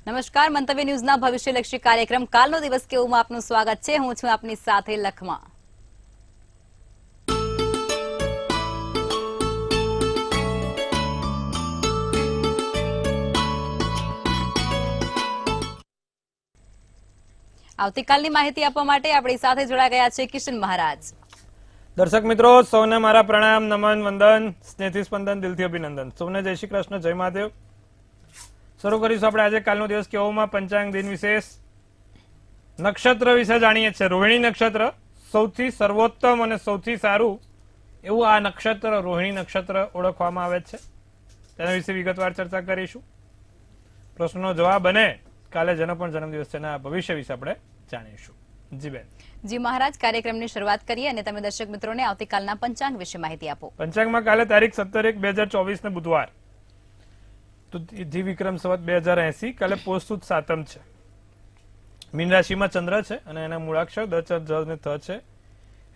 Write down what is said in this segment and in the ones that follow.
નમસ્કાર, મંતવ્ય ન્યૂઝના ભવિષ્યલક્ષી કાર્યક્રમ કાલનો દિવસ કેવુંમાં આપનું સ્વાગત છે. હું છું આપની સાથે લખમા. આવતીકાલની માહિતી આપવા માટે આપણી સાથે જોડાઈ ગયા છે કિશન મહારાજ. દર્શક મિત્રો, સૌને મારા પ્રણામ, નમન, વંદન, સ્નેહથી સ્પંદન, દિલથી અભિનંદન. સૌને જય શ્રી કૃષ્ણ, જય મહાદેવ. શરૂ કરીશું આપણે આજે કાલનો દિવસ કેવોમાં પંચાંગ દિન વિશેષ. નક્ષત્ર વિશે જાણીએ છીએ. રોહિણી નક્ષત્ર સૌથી સર્વોત્તમ અને સૌથી સારું એવું આ નક્ષત્ર રોહિણી નક્ષત્ર ઓળખવામાં આવે છે. તેના વિશે વિગતવાર ચર્ચા કરીશું. પ્રશ્નનો જવાબ અને કાલે જેનો પણ જન્મદિવસ છે એના ભવિષ્ય વિશે આપણે જાણીશું. જી બેન. જી મહારાજ, કાર્યક્રમની શરૂઆત કરીએ અને તમે દર્શક મિત્રોને આવતીકાલના પંચાંગ વિશે માહિતી આપો. પંચાંગમાં કાલે તારીખ 17/1/2024 ને બુધવાર, તો જી વિક્રમ સંવત 2080. કાલે પોષ સુદ સાતમ છે. મીન રાશિમાં ચંદ્ર છે અને એના મૂળાક્ષર દ, ચ, જ ને થ છે.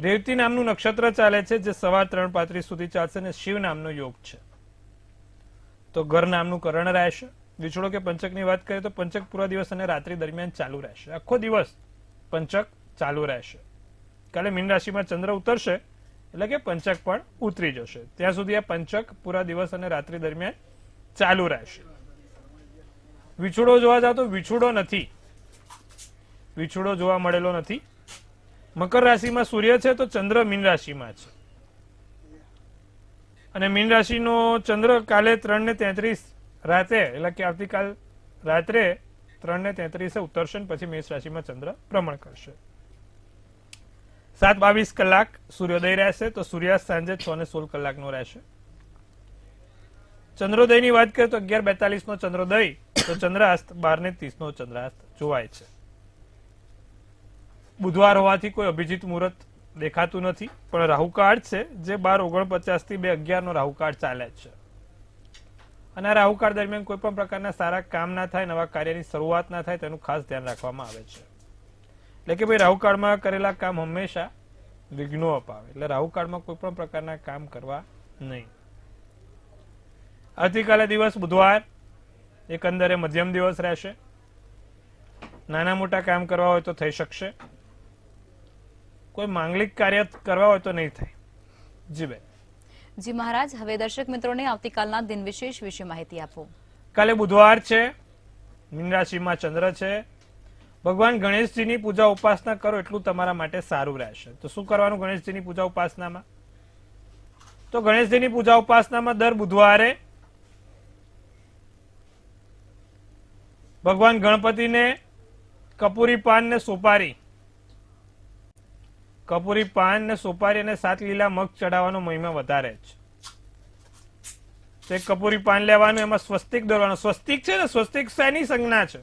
રેવતી નામનું નક્ષત્ર ચાલે છે જે સવાર 3:35 સુધી ચાલશે અને શિવ નામનો યોગ છે. તો ઘર નામનું કરણ રહેશે. વિછોડો કે પંચકની વાત કરીએ તો પંચક પૂરા દિવસ અને રાત્રિ દરમિયાન ચાલુ રહેશે. આખો દિવસ પંચક ચાલુ રહેશે. કાલે મીન રાશિમાં ચંદ્ર ઉતરશે એટલે કે પંચક પણ ઉતરી જશે. ત્યાં સુધી આ પંચક પૂરા દિવસ અને રાત્રિ દરમિયાન ચાલુ રહેશે. વિછોડો જોવા જાવ તો વિછોડો નથી, વિછોડો જોવા મળેલો નથી. મકર રાશિમાં સૂર્ય છે તો ચંદ્ર મીન રાશિમાં છે અને મીન રાશિનો ચંદ્ર કાલે 3:33 રાતે એટલે કે આવતીકાલ રાત્રે 3:33 ઉતરશે પછી મેષ રાશિમાં ચંદ્ર ભ્રમણ કરશે. 7:22 કલાક સૂર્યોદય રહેશે તો સૂર્યાસ્ત સાંજે 6:16 કલાકનો રહેશે. ચંદ્રોદયની વાત કરીએ તો 11:42 નો ચંદ્રોદય તો ચંદ્રાસ્ત 12:30 નો ચંદ્રાસ્ત જોવાય છે. બુધવાર હોવાથી કોઈ અભિજીત મુહૂર્ત દેખાતું નથી, પણ રાહુકાળ છે જે 12:49 થી 2:11 નો રાહુકાળ ચાલે છે. અને આ રાહુકાળ દરમિયાન કોઈ પણ પ્રકારના સારા કામ ના થાય, નવા કાર્યની શરૂઆત ના થાય તેનું ખાસ ધ્યાન રાખવામાં આવે છે. એટલે કે ભાઈ રાહુકાળમાં કરેલા કામ હંમેશા વિઘ્નો અપાવે, એટલે રાહુકાળમાં કોઈ પણ પ્રકારના કામ કરવા નહીં. આવતીકાલે દિવસ બુધવાર એકંદરે મધ્યમ દિવસ રહેશે. નાના મોટા કામ કરવા હોય તો થઈ શકશે, કોઈ માંગલિક કાર્ય કરવા હોય તો નહીં થાય. જી બેન. જી મહારાજ, હવે દર્શક મિત્રોને આવતીકાલના દિન વિશેષ વિશે માહિતી આપો. કાલે બુધવાર છે, મીન રાશિમાં ચંદ્ર છે. ભગવાન ગણેશજીની પૂજા ઉપાસના કરો એટલું તમારા માટે સારું રહેશે. તો શું કરવાનું ગણેશજીની પૂજા ઉપાસનામાં? તો ગણેશજીની પૂજા ઉપાસનામાં દર બુધવારે ભગવાન ગણપતિને કપૂરી પાન ને સોપારી, કપૂરી પાન ને સોપારી અને 7 લીલા મગ ચડાવવાનો મહિમા વધારે છે. એક કપૂરી પાન લેવાનું, એમાં સ્વસ્તિક દોરવાનું. સ્વસ્તિક છે ને, સ્વસ્તિક શેની સંજ્ઞા છે?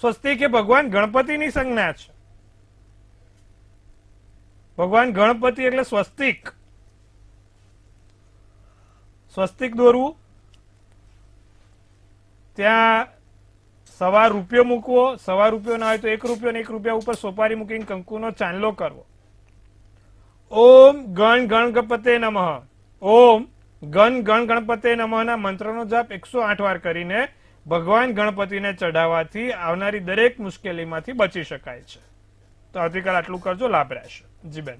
સ્વસ્તિક એ ભગવાન ગણપતિની સંજ્ઞા છે. ભગવાન ગણપતિ એટલે સ્વસ્તિક. સ્વસ્તિક દોરવું, ત્યાં સવા રૂપિયો મૂકવો, સવા રૂપિયો ના હોય તો 1 રૂપિયો ને 1 રૂપિયા ઉપર સોપારી મૂકીને કંકુનો ચાંદલો કરવો. ઓમ ગણ ગણપતે નમઃ, ઓમ ગણ ગણપતે નમઃ ના મંત્રનો જાપ 108 વાર કરીને ભગવાન ગણપતિને ચઢાવવાથી આવનારી દરેક મુશ્કેલીમાંથી બચી શકાય છે. તો આવતીકાલ આટલું કરજો, લાભ રહેશે. જી બેન.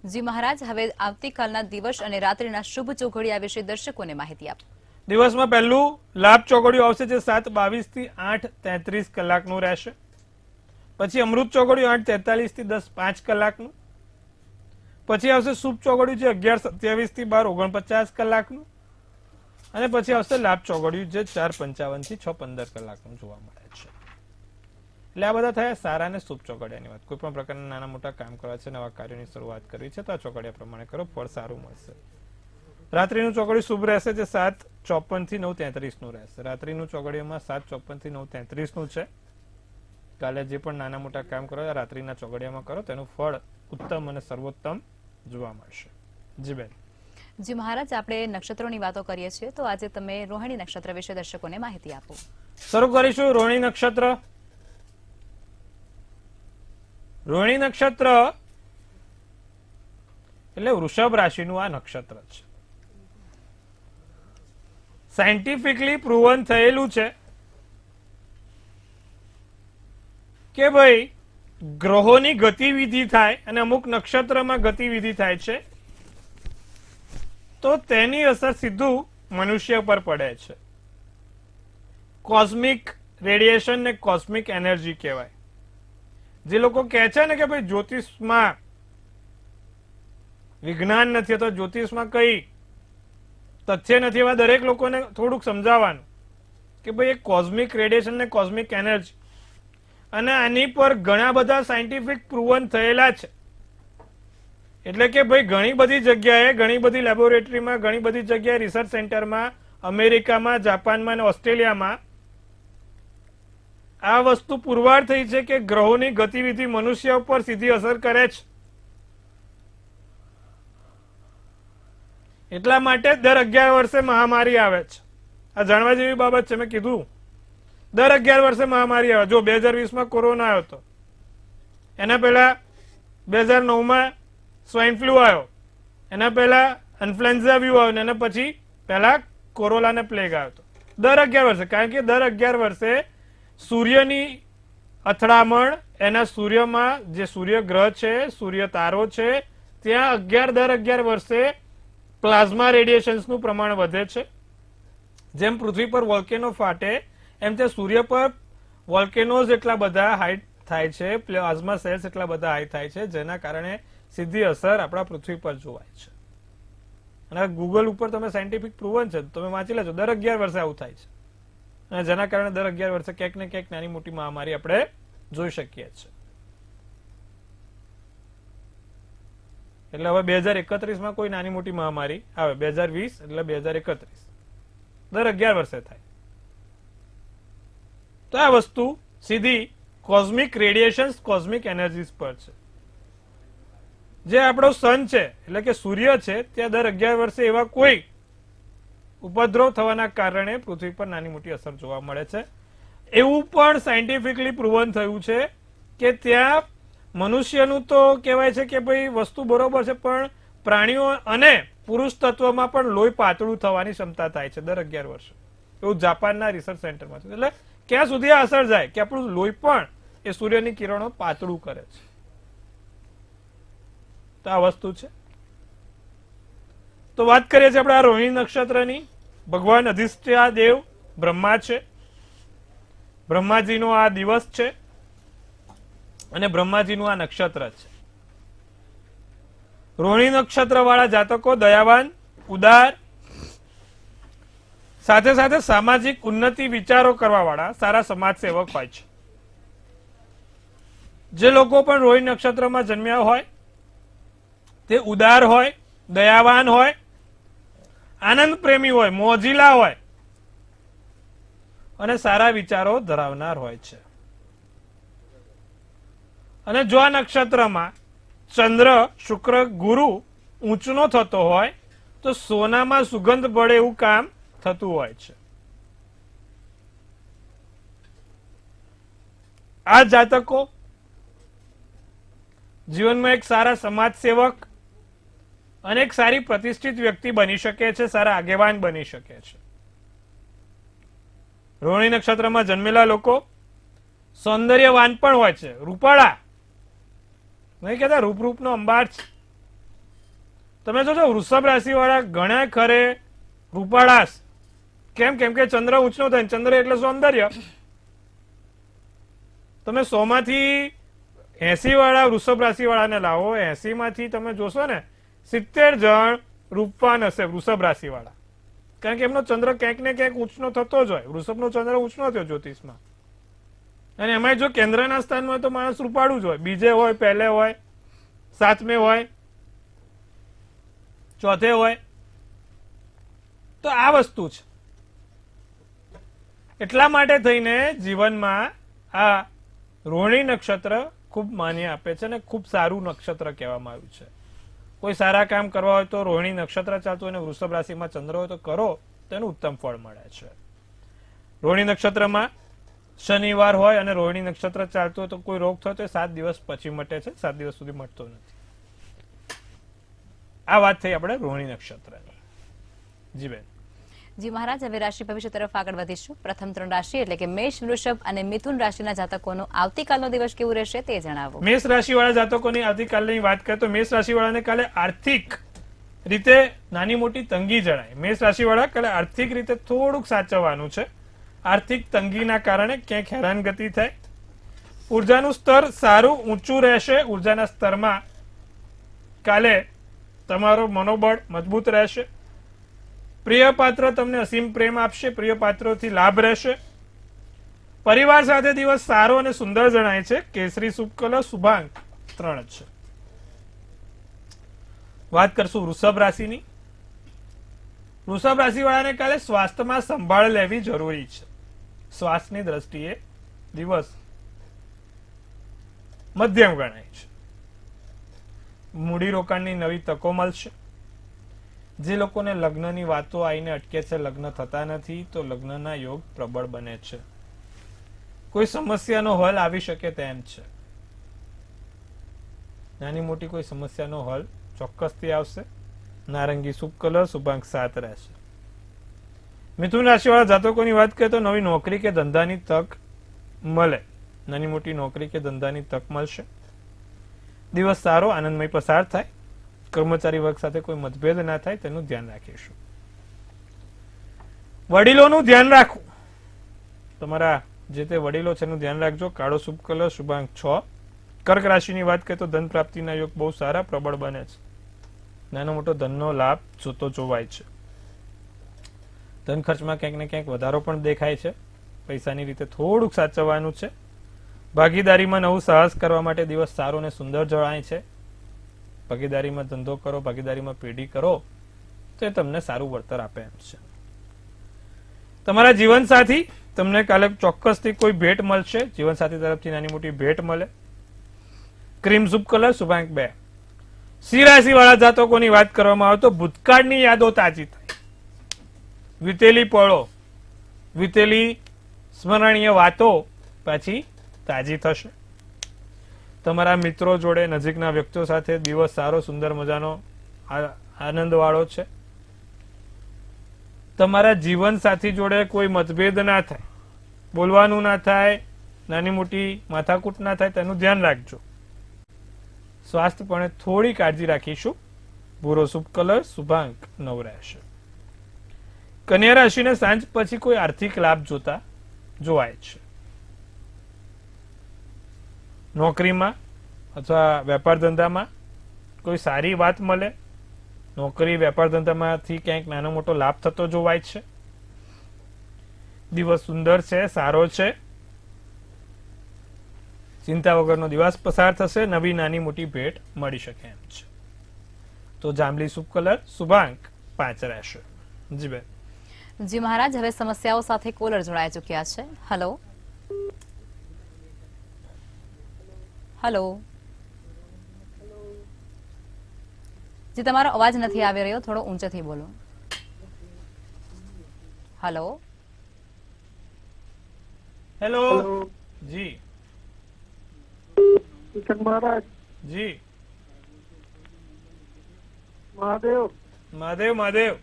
જી મહારાજ, હવે આવતીકાલના દિવસ અને રાત્રિના શુભ ચોઘડિયા વિશે દર્શકોને માહિતી આપો. દિવસમાં પહેલું લાભ ચોઘડિયું આવશે જે 7:22 થી 8:33 કલાકનું રહેશે. પછી અમૃત ચોઘડિયું 8:43 થી 10:05 કલાકનું. પછી આવશે શુભ ચોઘડિયું જે 11:27 થી 12:49 કલાકનું. અને પછી આવશે લાભ ચોઘડિયું જે 4:55 થી 6:15 કલાકનું જોવા મળે છે. એટલે આ બધા થયા સારા અને શુભ ચોઘડિયાની વાત. કોઈ પણ પ્રકારના નાના મોટા કામ કરવા છે, નવા કાર્યોની શરૂઆત કરવી છે તો આ ચોઘડિયા પ્રમાણે કરો, ફળ સારું મળશે. રાત્રિનું ચોઘડિયું શુભ રહેશે જે 7:54 થી 9:33 નું રહેશે. રાત્રિનું ચોઘડિયામાં 7:54 થી 9:33 નું છે. કાલે જે પણ નાના મોટા કામ કરો રાત્રિના ચોઘડિયામાં કરો, તેનું ફળ ઉત્તમ અને સર્વોત્તમ જોવા મળશે. જી બેન. જી મહારાજ, આપણે નક્ષત્રોની વાતો કરીએ છીએ તો આજે તમે રોહિણી નક્ષત્ર વિશે દર્શકોને માહિતી આપો. શરૂ કરીશું રોહિણી નક્ષત્ર. રોહિણી નક્ષત્ર એટલે વૃષભ રાશિનું આ નક્ષત્ર છે. સાયન્ટિફિકલી પ્રૂવન થયેલું છે કે ભાઈ ગ્રહોની ગતિવિધિ થાય અને અમુક નક્ષત્રમાં ગતિવિધિ થાય છે તો તેની અસર સીધું મનુષ્ય પર પડે છે. કોસ્મિક રેડિયેશન ને કોસ્મિક એનર્જી કહેવાય. જે લોકો કહે છે ને કે ભાઈ જ્યોતિષમાં વિજ્ઞાન નથી અથવા જ્યોતિષમાં કઈ તથ્ય નથી, એવા દરેક લોકોને થોડુંક સમજાવવાનું કે ભાઈ એક કોસ્મિક રેડિયેશન ને કોસ્મિક એનર્જી, અને આની પર ઘણા બધા સાયન્ટિફિક પ્રૂવન થયેલા છે. એટલે કે ભાઈ ઘણી બધી જગ્યાએ, ઘણી બધી લેબોરેટરીમાં, ઘણી બધી જગ્યાએ, રિસર્ચ સેન્ટરમાં, અમેરિકામાં, જાપાનમાં અને ઓસ્ટ્રેલિયામાં આ વસ્તુ પુરવાર થઈ છે કે ગ્રહોની ગતિવિધિ મનુષ્ય ઉપર સીધી અસર કરે છે. એટલા માટે દર 11 વર્ષે મહામારી આવે છે. આ જાણવા જેવી બાબત છે. મેં કીધું દર 11 વર્ષે મહામારી આવે. જો 2020માં કોરોના આવ્યો હતો, એના પહેલા 2009માં સ્વાઇન ફ્લુ આવ્યો, એના પહેલા ઇન્ફ્લુએન્ઝા વ્યુ આવ્યો, એના પછી પહેલા કોરોના ને પ્લેગ આવ્યો હતો. દર 11 વર્ષે, કારણ કે દર 11 વર્ષે સૂર્યની અથડામણ, એના સૂર્યમાં જે સૂર્ય ગ્રહ છે, સૂર્ય તારો છે, ત્યાં દર 11 વર્ષે પ્લાઝ્મા રેડિયેશન્સનું પ્રમાણ વધે છે. જેમ પૃથ્વી પર વોલ્કેનો ફાટે એમ તે સૂર્ય પર વોલ્કેનોઝ એટલા બધા હાઈ થાય છે, પ્લાઝ્મા સેલ્સ એટલા બધા હાઈ થાય છે, જેના કારણે સીધી અસર આપણા પૃથ્વી પર જોવાય છે. અને ગૂગલ ઉપર તમે સાયન્ટિફિક પ્રૂવન છે, તમે વાંચી લેજો, દર 11 વર્ષે આવું થાય છે. અને જેના કારણે દર 11 વર્ષે ક્યાંક ને ક્યાંક નાની મોટી મહામારી આપણે જોઈ શકીએ છીએ. એટલે હવે 2031માં કોઈ નાની મોટી મહામારી આવે, 2020 એટલે 2031, દર 11 વર્ષે થાય. તો આ વસ્તુ સીધી કોસ્મિક રેડિયેશન, કોસ્મિક એનર્જીસ પર છે. જે આપણો સન છે એટલે કે સૂર્ય છે, ત્યાં દર 11 વર્ષે એવા કોઈ ઉપદ્રવ થવાના કારણે પૃથ્વી પર નાની મોટી અસર જોવા મળે છે. એવું પણ સાયન્ટિફિકલી પ્રૂવન થયું છે કે ત્યાં મનુષ્યનું તો કહેવાય છે કે ભાઈ વસ્તુ બરોબર છે, પણ પ્રાણીઓ અને પુરુષ તત્વમાં પણ લોહી પાતળું થવાની ક્ષમતા થાય છે દર 11 વર્ષે. એવું જાપાનના રિસર્ચ સેન્ટરમાં છે. એટલે ક્યાં સુધી આ અસર જાય કે આપણું લોહી પણ એ સૂર્યની કિરણો પાતળું કરે છે. તો આ વસ્તુ છે. તો વાત કરીએ છીએ આપણે આ રોહિણી નક્ષત્રની. ભગવાન અધિષ્ઠા દેવ બ્રહ્મા છે. બ્રહ્માજીનો આ દિવસ છે અને બ્રહ્માજીનું આ નક્ષત્ર છે. રોહિણી નક્ષત્ર વાળા જાતકો દયાવાન, ઉદાર, સાથે સાથે સામાજિક ઉન્નતિ વિચારો કરવા વાળા સારા સમાજ સેવક હોય છે. જે લોકો પણ રોહિણી નક્ષત્રમાં જન્મ્યા હોય તે ઉદાર હોય, દયાવાન હોય, આનંદ પ્રેમી હોય, મોજીલા હોય અને સારા વિચારો ધરાવનાર હોય છે. અને જો આ નક્ષત્રમાં ચંદ્ર, શુક્ર, ગુરુ ઊંચનો થતો હોય તો સોનામાં સુગંધ પડે એવું કામ થતું હોય છે. આ જાતકો જીવનમાં એક સારા સમાજ સેવક અને એક સારી પ્રતિષ્ઠિત વ્યક્તિ બની શકે છે, સારા આગેવાન બની શકે છે. રોહિણી નક્ષત્રમાં જન્મેલા લોકો સૌંદર્યવાન પણ હોય છે, રૂપાળા, નહીં કહેતા રૂપનો અંબાર છે. તમે જોજો વૃષભ રાશિ વાળા ઘણા ખરે રૂપાળાસ. કેમ? કેમ કે ચંદ્ર ઊંચનો થાય, ચંદ્ર એટલે સૌંદર્ય. તમે 100 માંથી 80 વાળા વૃષભ રાશિ વાળાને લાવો, 80 માંથી તમે જોશો ને 70 જણ રૂપવાન હશે વૃષભ રાશિ વાળા. કારણ કે એમનો ચંદ્ર ક્યાંક ને ક્યાંક ઊંચનો થતો જ હોય. વૃષભનો ચંદ્ર ઊંચનો થયો જ્યોતિષમાં. અને એમાં જો કેન્દ્રના સ્થાનમાં હોય તો માણસ રૂપાળું જ હોય. બીજે હોય, પહેલે હોય, સાતમે હોય, ચોથે હોય. તો આ વસ્તુ છે. એટલા માટે થઈને જીવનમાં આ રોહિણી નક્ષત્ર ખૂબ માન્ય આપે છે અને ખૂબ સારું નક્ષત્ર કહેવામાં આવ્યું છે. કોઈ સારા કામ કરવા હોય તો રોહિણી નક્ષત્ર ચાલતું હોય અને વૃષભ રાશિમાં ચંદ્ર હોય તો કરો, તેનું ઉત્તમ ફળ મળે છે. રોહિણી નક્ષત્રમાં શનિવાર હોય અને રોહિણી નક્ષત્ર ચાલતું હોય તો કોઈ રોગ થયો તો 7 દિવસ પછી મટે છે, 7 દિવસ સુધી મટતો નથી. આ વાત થઈ આપણે રોહિણી નક્ષત્રની. જી બેન. જી મહારાજ, હવે રાશિ ભવિષ્ય તરફ આગળ વધીશું. પ્રથમ 3 રાશિ એટલે કે મેષ, વૃષભ અને મિથુન રાશિના જાતકોનો આવતીકાલનો દિવસ કેવું રહેશે તે જણાવો. મેષ રાશિવાળા જાતકોની આવતીકાલની વાત કરીએ તો મેષ રાશિવાળાને કાલે આર્થિક રીતે નાની મોટી તંગી જણાય. મેષ રાશિવાળા કાલે આર્થિક રીતે થોડુંક સાચવવાનું છે. આર્થિક તંગીના કારણે ક્યાંક હેરાનગતિ થાય. ઉર્જાનું સ્તર સારું ઊંચું રહેશે. ઉર્જાના સ્તરમાં કાલે તમારો મનોબળ મજબૂત રહેશે. પ્રિય પાત્ર તમને અસીમ પ્રેમ આપશે. પ્રિય પાત્રોથી લાભ રહેશે. પરિવાર સાથે દિવસ સારો અને સુંદર જણાય છે. કેસરી શુભ કલર શુભાંક 3 જ છે. વાત કરશું વૃષભ રાશિની. વૃષભ રાશિવાળાને કાલે સ્વાસ્થ્યમાં સંભાળ લેવી જરૂરી છે. શ્વાસની દ્રષ્ટિએ દિવસ મધ્યમ ગણાય છે. મૂડીરોકાણની નવી તકો મળશે. જે લોકોને લગ્નની વાતો આવીને અટકે છે, લગ્ન થતા નથી, તો લગ્નના યોગ પ્રબળ બને છે. કોઈ સમસ્યાનો હલ આવી શકે તેમ છે. નાની મોટી કોઈ સમસ્યાનો હલ ચોક્કસથી આવશે. નારંગી શુભ કલર શુભાંક 7 રહેશે. મિથુન રાશિવાળા જાતકોની વાત કરીએ તો નવી નોકરી કે ધંધાની તક મળે. નાની મોટી નોકરી કે ધંધાની તક મળશે. દિવસ સારો આનંદમય પસાર થાય. કર્મચારી વર્ગ સાથે કોઈ મતભેદ ના થાય તેનું ધ્યાન રાખીશું. વડીલોનું ધ્યાન રાખવું. તમારા જે તે વડીલો છે એનું ધ્યાન રાખજો. કાળો શુભ કલર શુભાંક 6. કર્ક રાશિની વાત કરીએ તો ધન પ્રાપ્તિના યોગ બહુ સારા પ્રબળ બને છે. નાનો મોટો ધનનો લાભ જોતો જોવાય છે. ધન ખર્ચમાં ક્યાંક ને ક્યાંક વધારો પણ દેખાય છે. પૈસાની રીતે થોડુંક સાચવવાનું છે. ભાગીદારીમાં નવું સાહસ કરવા માટે દિવસ સારો અને સુંદર જણાય છે. ભાગીદારીમાં ધંધો કરો, ભાગીદારીમાં પેઢી કરો તો એ તમને સારું વળતર આપે એમ છે. તમારા જીવનસાથી તમને કાલે ચોક્કસથી કોઈ ભેટ મળશે. જીવનસાથી તરફથી નાની મોટી ભેટ મળે. ક્રીમ શુભ કલર શુભાંક 2. સિંહ રાશિ વાળા જાતકોની વાત કરવામાં આવે તો ભૂતકાળની યાદો તાજી થાય. વીતેલી પળો, વીતેલી સ્મરણીય વાતો પાછી તાજી થશે. તમારા મિત્રો જોડે, નજીકના વ્યક્તિઓ સાથે દિવસ સારો સુંદર મજાનો આનંદ વાળો છે. તમારા જીવન સાથી જોડે કોઈ મતભેદ ના થાય, બોલવાનું ના થાય, નાની મોટી માથાકૂટ ના થાય તેનું ધ્યાન રાખજો. સ્વાસ્થ્ય પણ થોડી કાળજી રાખીશું. ભૂરો શુભ કલર શુભાંક 9 રહેશે. કન્યા રાશિને સાંજ પછી કોઈ આર્થિક લાભ જોતા જોવાય છે. નોકરીમાં અથવા વેપાર ધંધામાં કોઈ સારી વાત મળે. નોકરી વેપાર ધંધામાંથી ક્યાંક નાનો મોટો લાભ થતો જોવાય છે. દિવસ સુંદર છે, સારો છે. ચિંતા વગરનો દિવસ પસાર થશે. નવી નાની મોટી ભેટ મળી શકે એમ છે. તો જાંબલી શુભ કલર શુભાંક 5 રહેશે. જી બેન. જી મહારાજ, હવે સમસ્યાઓ સાથે કોલર જોડાઈ ચુક્યા છે. Hello hello. જી તમારો અવાજ નથી આવી રહ્યો, થોડો ઊંચેથી બોલો. Hello hello. જી મહારાજ. જી મહાદેવ. મહાદેવ. મહાદેવ.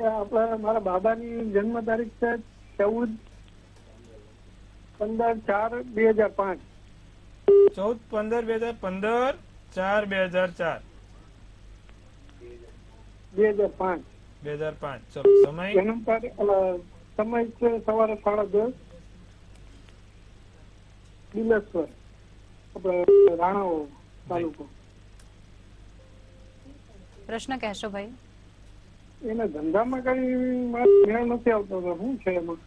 આપણા મારા બાબાની જન્મ તારીખ છે 14/15/4/2005. 14/15/2015 4/2004 2005. 2005. ચલો સમય જન્મ તારીખ સમય છે સવારે 10:30. બિલેશ્વર, આપણે રાણાઓ તાલુકો. પ્રશ્ન કહેશો ભાઈ. એને ધંધામાં કઈ મેળ નથી આવતો તો શું છે એમાં?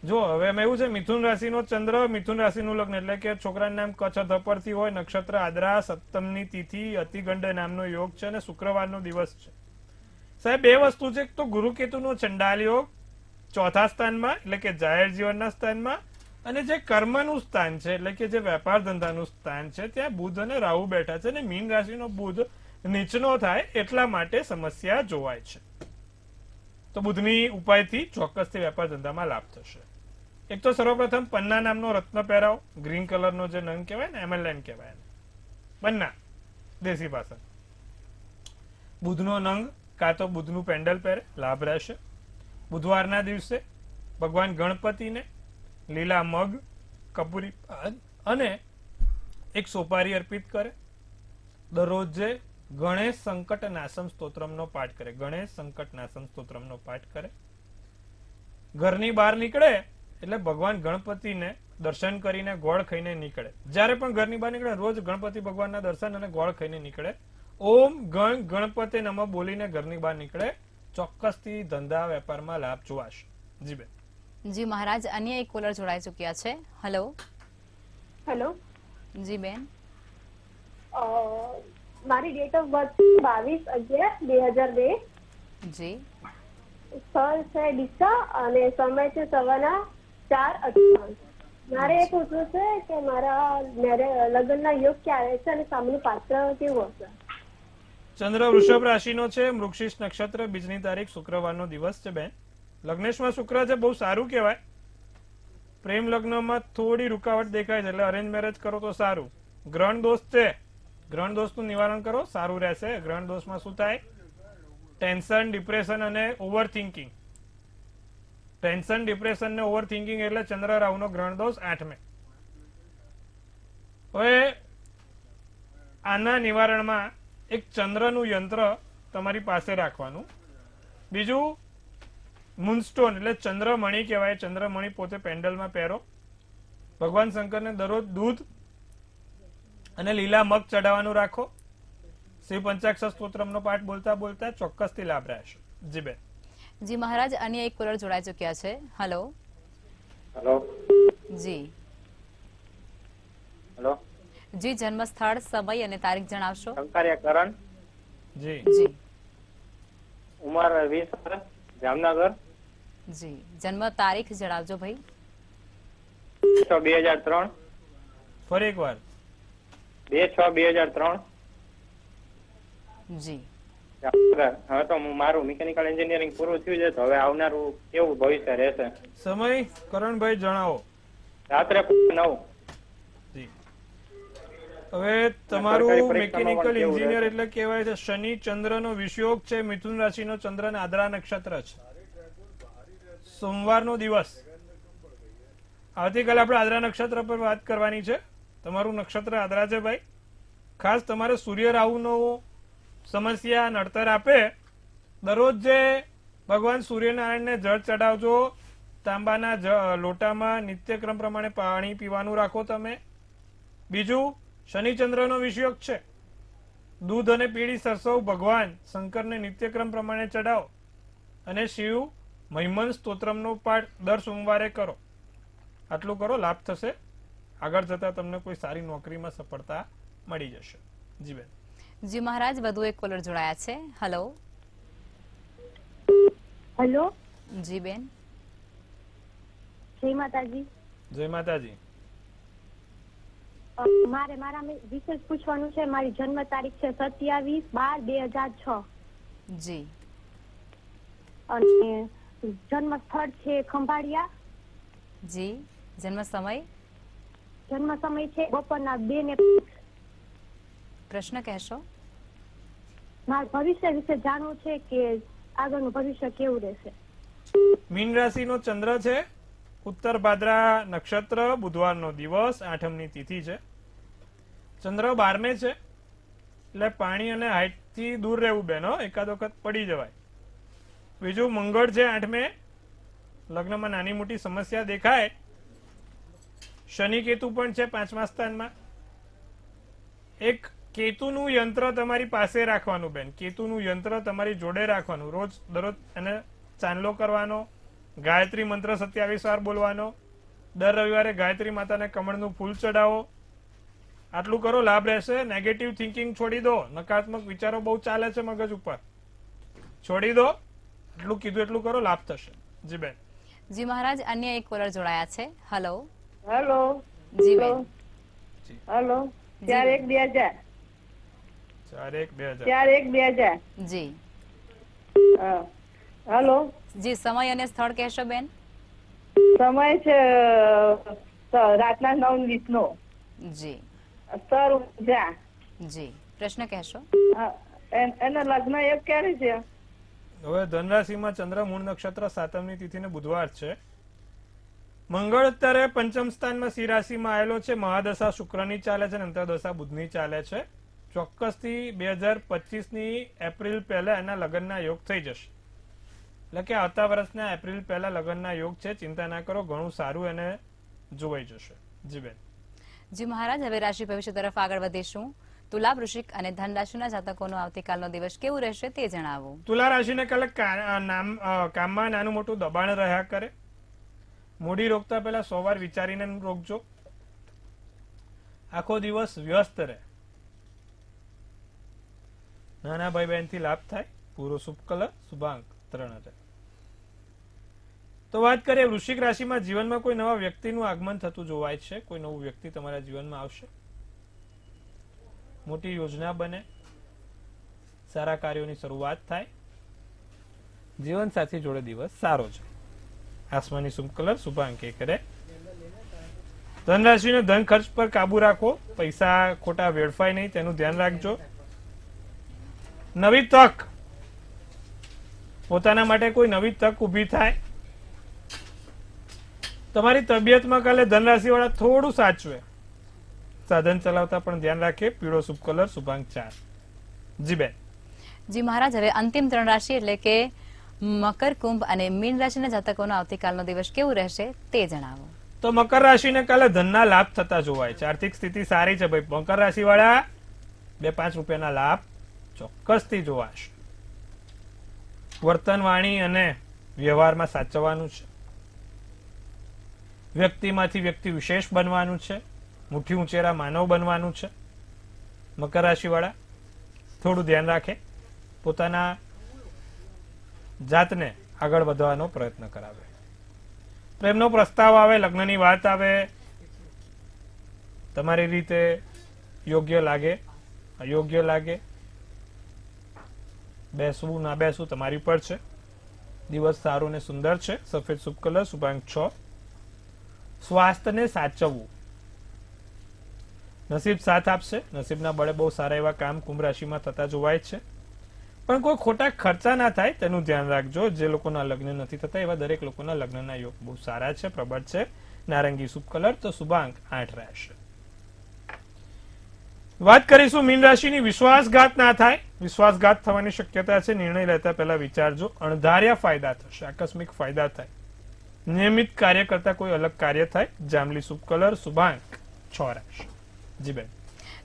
જો હવે એમાં એવું છે, મિથુન રાશિનો ચંદ્ર, મિથુન રાશિનું લગ્ન એટલે કે છોકરાનું નામ કચ્છ ધપરથી હોય, નક્ષત્ર આદ્રા, સપ્તમની તિથિ, અતિગંડ નામનો યોગ છે અને શુક્રવારનો દિવસ છે. સાહેબ બે વસ્તુ છે. તો ગુરુ કેતુનો ચંડાલ યોગ ચોથા સ્થાનમાં એટલે કે જાહેર જીવનના સ્થાનમાં, અને જે કર્મનું સ્થાન છે એટલે કે જે વેપાર ધંધાનું સ્થાન છે ત્યાં બુધ અને રાહુ બેઠા છે. અને મીન રાશિનો બુધ નીચનો થાય એટલા માટે સમસ્યા જોવાય છે. તો બુધની ઉપાયથી ચોક્કસથી વેપાર ધંધામાં લાભ થશે. એક તો સર્વપ્રથમ પન્ના નામનો રત્ન પહેરાવો. ગ્રીન કલરનો જે નંગ કહેવાય ને, એમએલએન કહેવાય પન્ના દેશી ભાષા. બુધનો નંગ કાં તો બુધનું પેન્ડલ પહેરે, લાભ રહેશે. બુધવારના દિવસે ભગવાન ગણપતિને લીલા મગ, કપૂરી પાન અને એક સોપારી અર્પિત કરે. દરરોજે ગણેશ સંકટ નાશમ સ્તોત્રમનો પાઠ કરે. ગણેશ સંકટ નાશમ સ્તોત્રમનો પાઠ કરે. ઘરની બહાર નીકળે એટલે ભગવાન ગણપતિને દર્શન કરીને ગોળ ખાઈને નીકળે. જ્યારે પણ ઘરની બહાર નીકળે રોજ ગણપતિ ભગવાનના દર્શન અને ગોળ ખાઈને નીકળે. ઓમ ગણ ગણપતિ નમઃ બોલીને ઘરની બહાર નીકળે. ચોક્કસથી ધંધા વેપારમાં લાભ જોવાશે. જી બેન. જી મહારાજ, અન્ય એક કોલર જોડાઈ ચુક્યા છે. હેલો. હેલો, જી બેન. મારી ડેટ ઓફ બર્થ 22/11/2002. જી. સ્થળ છે ડીસા અને સમય છે સવારના 4:58. મારે એ પૂછવું છે કે મારા લગ્નના યોગ ક્યારે છે અને સામેનું પાત્ર કેવું હશે? ચંદ્ર વૃષભ રાશિનો છે, મૃગશીર્ષ નક્ષત્ર, બીજની તારીખ, શુક્રવારનો દિવસ છે બેન. લગ્નેશમાં શુક્ર છે, બહુ સારું કહેવાય. પ્રેમ લગ્નમાં થોડી રૂકાવટ દેખાય છે, એટલે અરેન્જ મેરેજ કરો તો સારું. ગ્રહણ દોષ છે, ગ્રહણ દોષનું નિવારણ કરો, સારું રહેશે. ગ્રહણ દોષમાં શું થાય? ટેન્શન, ડિપ્રેશન અને ઓવર થિંકિંગ. ટેન્શન, ડિપ્રેશન ને ઓવર થિંકિંગ એટલે ચંદ્ર રાહુનો ગ્રહણ દોષ 8મે. હવે આના નિવારણમાં એક ચંદ્રનું યંત્ર તમારી પાસે રાખવાનું. બીજું મૂનસ્ટોન એટલે ચંદ્રમણી કહેવાય. ચંદ્રમણી પોતે પેન્ડલમાં પહેરો. ભગવાન શંકરને દરરોજ દૂધ અને લીલા મગ ચડાવવાનું રાખો. શિવ પંચાક્ષર સ્તોત્રમનો પાઠ બોલતા બોલતા ચોક્કસથી લાભ રહેશે. જી બેન. જી મહારાજ, અન્ય એક કોલર જોડાઈ ચુક્યા છે. હેલો. હેલો. જી. હેલો. જી, જન્મ સ્થળ, સમય અને તારીખ જણાવશો? શંકરિયા કરણ. જી. જી. ઉંમર 20 વર્ષ, જામનગર. જી. જન્મ તારીખ જણાવજો ભાઈ. 6/2003. ફરી એકવાર. 2/6/2003. જી. જામનગર. હવે તો મારું મિકેનિકલ એન્જિનિયરિંગ પૂરું થયું છે, તો હવે આવનારું કેવું ભવિષ્ય રહેશે? સમય કરણભાઈ જણાવો. રાત્રે 9. જી. હવે તમારું મિકેનિકલ એન્જિનિયર એટલે કહેવાય છે શનિ ચંદ્રનો વિષયોગ છે. મિથુન રાશિનો ચંદ્ર અને આદ્રા નક્ષત્ર છે. સોમવારનો દિવસ. આવતીકાલે આપણે આદ્રા નક્ષત્ર પર વાત કરવાની છે. તમારું નક્ષત્ર આદ્રા છે ભાઈ. ખાસ તમારે સૂર્ય રાહુનો સમસ્યા નડતર આપે. દરરોજ જે ભગવાન સૂર્યનારાયણને જળ ચડાવજો. તાંબાના લોટામાં નિત્યક્રમ પ્રમાણે પાણી પીવાનું રાખો તમે. બીજું શનિચંદ્રનો વિષયોગ છે. દૂધ અને પીળી સરસવ ભગવાન શંકરને નિત્યક્રમ પ્રમાણે ચડાવો અને શિવ મહિમન સ્તોત્રમનો પાઠ દર સોમવારે કરો. આટલું કરો, લાભ થશે. આગળ જતા તમને કોઈ સારી નોકરીમાં સફળતા મળી જશે. જી બેન. જી મહારાજ, વધુ એક કોલર જોડાયા છે. હેલો. હેલો. જી બેન. જય માતાજી. જય માતાજી. મારે મારા વિશે પૂછવાનું છે. મારી જન્મ તારીખ છે 27/12/2006 જી. અને જન્મ સ્થળ છે ખંભાળિયા. જી. જન્મ સમય? જન્મ સમય છે બપોરના 2 ને. પ્રશ્ન કહેશો? મારા ભવિષ્ય વિશે જાણવું છે કે આગળનું ભવિષ્ય કેવું રહેશે. મીન રાશિનો ચંદ્ર છે. ઉત્તર ભાદ્રા નક્ષત્ર, બુધવારનો દિવસ, 8મની તિથિ છે. ચંદ્ર 12મે છે એટલે પાણી અને હાઈટ થી દૂર રહેવું બેનો. એકાદ વખત પડી જવાય. બીજું મંગળ છે 8મે. લગ્નમાં નાની મોટી સમસ્યા દેખાય. શનિ કેતુ પણ છે 5મા સ્થાનમાં. એક કેતુનું યંત્ર તમારી પાસે રાખવાનું બેન. કેતુનું યંત્ર તમારી જોડે રાખવાનું. રોજ દરરોજ એને ચાંદલો કરવાનો. ગાયત્રી મંત્ર 27 વાર બોલવાનો. દર રવિવારે ગાયત્રી માતાને કમળનું ફૂલ ચડાવો. આટલું કરો, લાભ રહેશે. નેગેટિવ થિંકિંગ છોડી દો. નકારાત્મક વિચારો બહુ ચાલે છે મગજ ઉપર, છોડી દો. એટલું કીધું એટલું કરો, લાભ થશે. જી બેન. જી મહારાજ, અન્ય એક કોલર જોડાયા છે. હેલો. હેલો. જી બેન. હેલો. 4/1/2000. 4/1/2000. 4/1/2000. જી. હા. હેલો. જી, સમય અને સ્થળ કહેશો બેન? સમય છે રાતના 9:20 જી. સ્થળ ઊંઝા. જી. પ્રશ્ન કહેશો? એના લગ્ન એક ક્યારે છે? હવે ધનરાશિમાં ચંદ્ર મૂળ નક્ષત્ર સાતમની તિથિને બુધવાર છે. મંગળ અત્યારે પંચમ સ્થાનમાં સિંહ રાશિમાં આવેલો છે. મહાદશા શુક્રની ચાલે છે અને અંતરદશા બુધની ચાલે છે. ચોક્કસથી 2025ની એપ્રિલ પહેલા એના લગ્નના યોગ થઈ જશે. એટલે કે આવતા વર્ષના એપ્રિલ પહેલા લગ્નના યોગ છે. ચિંતા ના કરો, ઘણું સારું એને જોવાઈ જશે. જી બેન. જી મહારાજ, હવે રાશિ ભવિષ્ય તરફ આગળ વધીશું. તુલા, વૃશ્ચિક અને ધન રાશિના જાતકોનો આવતીકાલનો દિવસ કેવું રહેશે તે જણાવો. તુલા રાશિને કાલે કામમાં નાનું મોટું દબાણ રહ્યા કરે. મૂડી રોકતા પહેલા 100 વાર વિચારીને રોકજો. આખો દિવસ વ્યસ્ત રહે. નાના ભાઈ બહેન થી લાભ થાય. પૂરો શુભ કલર શુભાંક 3 રહે. તો વાત કરીએ વૃશ્ચિક રાશિમાં જીવનમાં કોઈ નવા વ્યક્તિનું આગમન થતું જોવાય છે. કોઈ નવું વ્યક્તિ તમારા જીવનમાં આવશે. મોટી યોજના બને. સારા કાર્યોની શરૂઆત થાય. જીવનસાથી જોડે દિવસ સારો છે. આસમાની શુભ કલર શુભાંક 1 રહે. ધનરાશિને ધન ખર્ચ પર કાબુ રાખો. પૈસા ખોટા વેડફાય નહીં, તેનું ધ્યાન રાખજો. નવી તક, પોતાના માટે કોઈ નવી તક ઊભી થાય. તમારી તબિયતમાં કાલે ધનરાશિ વાળા થોડું સાચવે. સાધન ચલાવતા પણ ધ્યાન રાખે. પીળો શુભ કલર શુભાંક 4. જી બેન. જી મહારાજ, હવે અંતિમ 3 રાશિ એટલે કે મકર, કુંભ અને મીન રાશિના જાતકોનો આવતીકાલનો દિવસ કેવું રહેશે તે જણાવો. તો મકર રાશિને કાલે ધનના લાભ થતા જોવાય છે. આર્થિક સ્થિતિ સારી છે ભાઈ. મકર રાશિ વાળા 2-5 રૂપિયાના લાભ ચોક્કસથી જોવાશે. વર્તન, વાણી અને વ્યવહારમાં સાચવવાનું છે. વ્યક્તિમાંથી વ્યક્તિ વિશેષ બનવાનું છે. મુઠ્ઠી ઉંચેરા માનવ બનવાનું છે. મકર રાશિ વાળા થોડું ધ્યાન રાખે. પોતાના જાતને આગળ વધવાનો પ્રયત્ન કરાવે. પ્રેમનો પ્રસ્તાવ આવે, લગ્નની વાત આવે, તમારી રીતે યોગ્ય લાગે, અયોગ્ય લાગે, બેસવું ના બેસવું તમારી પર છે. દિવસ સારો ને સુંદર છે. સફેદ શુભ કલર શુભાંક 6. સ્વાસ્થ્યને સાચવવું. નસીબ સાથ આપશે. નસીબના બળે બહુ સારા એવા કામ કુંભ રાશિમાં થતા જોવાય છે. પણ કોઈ ખોટા ખર્ચા ના થાય તેનું ધ્યાન રાખજો. જે લોકોના લગ્ન નથી થતા એવા દરેક લોકોના લગ્નના યોગ બહુ સારા છે, પ્રબળ છે. નારંગી શુભ કલર તો શુભાંક 8 રહેશે. વાત કરીશું મીન રાશિની. વિશ્વાસઘાત ના થાય. વિશ્વાસઘાત થવાની શક્યતા છે. નિર્ણય લેતા પહેલા વિચારજો. અણધાર્યા ફાયદા થશે. આકસ્મિક ફાયદા થાય. નિયમિત કાર્ય કરતા કોઈ અલગ કાર્ય થાય. જાંબલી શુભ કલર શુભાંક 6 રહેશે. જી બેન.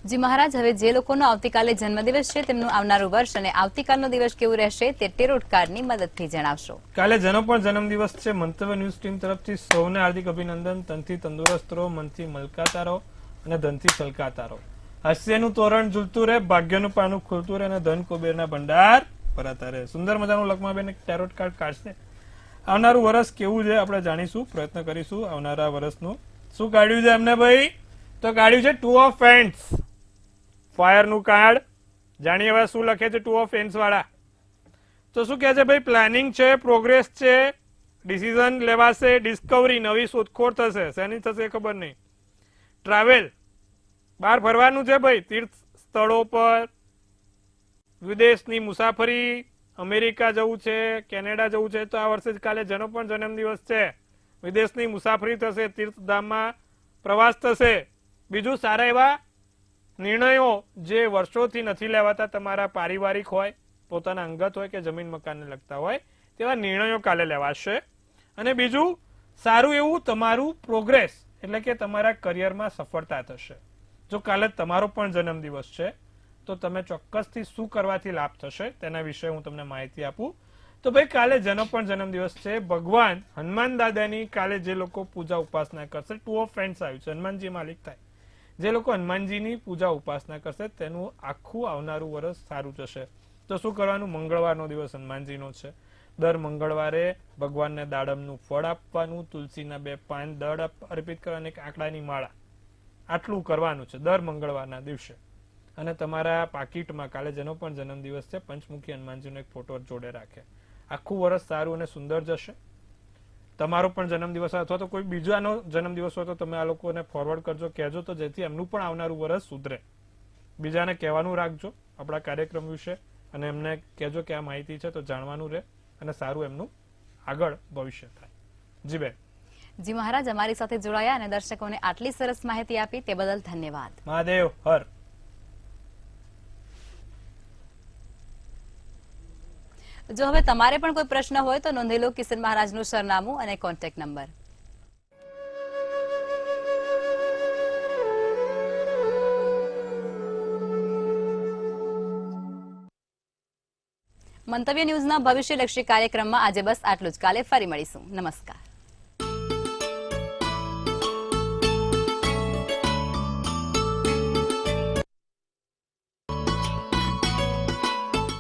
જી મહારાજ, હવે જે લોકોનો આવતીકાલે જન્મદિવસ છે તેમનું આવનારું વર્ષ અને આવતીકાલનો દિવસ કેવું રહેશે તે ટેરોટ કાર્ડની મદદથી જણાવશો. કાલે જેનો પણ જન્મદિવસ છે, મંતવ્ય ન્યૂઝ ટીમ તરફથી સૌને હાર્દિક અભિનંદન. તનથી તંદુરસ્ત રહો, મનથી મલકાતા રહો અને ધનથી છલકાતા રહો. હાસ્યનું તોરણ ઝૂલતું રહે, ભાગ્યનું પાનું ખુલતું રહે અને ધન કુબેરના ભંડાર ભરાતા રહે. સુંદર મજાનું લખમાબેન એક ટેરોટ કાર્ડ કાઢશે. આવનારું વર્ષ કેવું છે આપણે જાણીશું, પ્રયત્ન કરીશું. આવનારા વર્ષનું શું કાઢ્યું છે એમને ભાઈ? તો કાઢ્યું છે 2 ઓફ હેન્ડ્સ, ફાયરનું કાર્ડ. જાણીએ હવે શું લખે છે 2 ઓફ હેન્ડ્સ વાળા. તો શું કહે છે ભાઈ? પ્લાનિંગ છે, પ્રોગ્રેસ છે, ડિસિઝન લેવાશે, ડિસ્કવરી, નવી શોધખોળ થશે. શેની થશે ખબર નહીં. ટ્રાવેલ, બહાર ફરવાનું છે ભાઈ. તીર્થ સ્થળો પર, વિદેશની મુસાફરી, અમેરિકા જવું છે, કેનેડા જવું છે. તો આ વર્ષે કાલે જેનો પણ જન્મદિવસ છે, વિદેશની મુસાફરી થશે, તીર્થધામમાં પ્રવાસ થશે. બીજું સારા એવા નિર્ણયો જે વર્ષોથી નથી લેવાતા, તમારા પારિવારિક હોય, પોતાના અંગત હોય કે જમીન મકાનને લગતા હોય, તેવા નિર્ણયો કાલે લેવાશે. અને બીજું સારું એવું તમારું પ્રોગ્રેસ એટલે કે તમારા કરિયરમાં સફળતા થશે. જો કાલે તમારો પણ જન્મદિવસ છે તો તમે ચોક્કસથી શું કરવાથી લાભ થશે તેના વિશે હું તમને માહિતી આપું. તો ભાઈ કાલે જેનો પણ જન્મદિવસ છે, ભગવાન હનુમાન દાદાની કાલે જે લોકો પૂજા ઉપાસના કરશે, 2 ઓફ હેન્ડ્સ આવ્યું છે, હનુમાનજી માલિક થાય. જે લોકો હનુમાનજીની પૂજા ઉપાસના કરશે તેનું આખું આવનારું વર્ષ સારું જશે. તો શું કરવાનું? મંગળવારનો દિવસ હનુમાનજીનો છે. દર મંગળવારે ભગવાનને દાડમનું ફળ આપવાનું, તુલસીના 2 પાન દળ અર્પિત કરવાની, એક આંકડાની માળા, આટલું કરવાનું છે દર મંગળવારના દિવસે. અને તમારા પાકીટમાં કાલે જેનો પણ જન્મદિવસ છે, પંચમુખી હનુમાનજીનો એક ફોટો જોડે રાખે. આખું વર્ષ સારું અને સુંદર જશે. તમારો પણ જન્મદિવસ અથવા તો કોઈ બીજાનો જન્મદિવસ હોય તો તમે આ લોકોને ફોરવર્ડ કરજો, કહેજો, તો જેથી એમનું પણ આવનારું વર્ષ સુધરે. બીજાને કહેવાનું રાખજો આપણા કાર્યક્રમ વિશે. અને એમને કહેજો કે આ માહિતી છે તો જાણવાનું રહે અને સારું એમનું આગળ ભવિષ્ય થાય. જી બેન. જી મહારાજ, અમારી સાથે જોડાયા અને દર્શકોને આટલી સરસ માહિતી આપી તે બદલ ધન્યવાદ. મહાદેવ હર. જો હવે તમારે પણ કોઈ પ્રશ્ન હોય તો નોંધી લો કિશન મહારાજનું સરનામું અને કોન્ટેક્ટ નંબર. મંતવ્ય ન્યૂઝના ભવિષ્યલક્ષી કાર્યક્રમમાં આજે બસ આટલું જ. કાલે ફરી મળીશું. નમસ્કાર.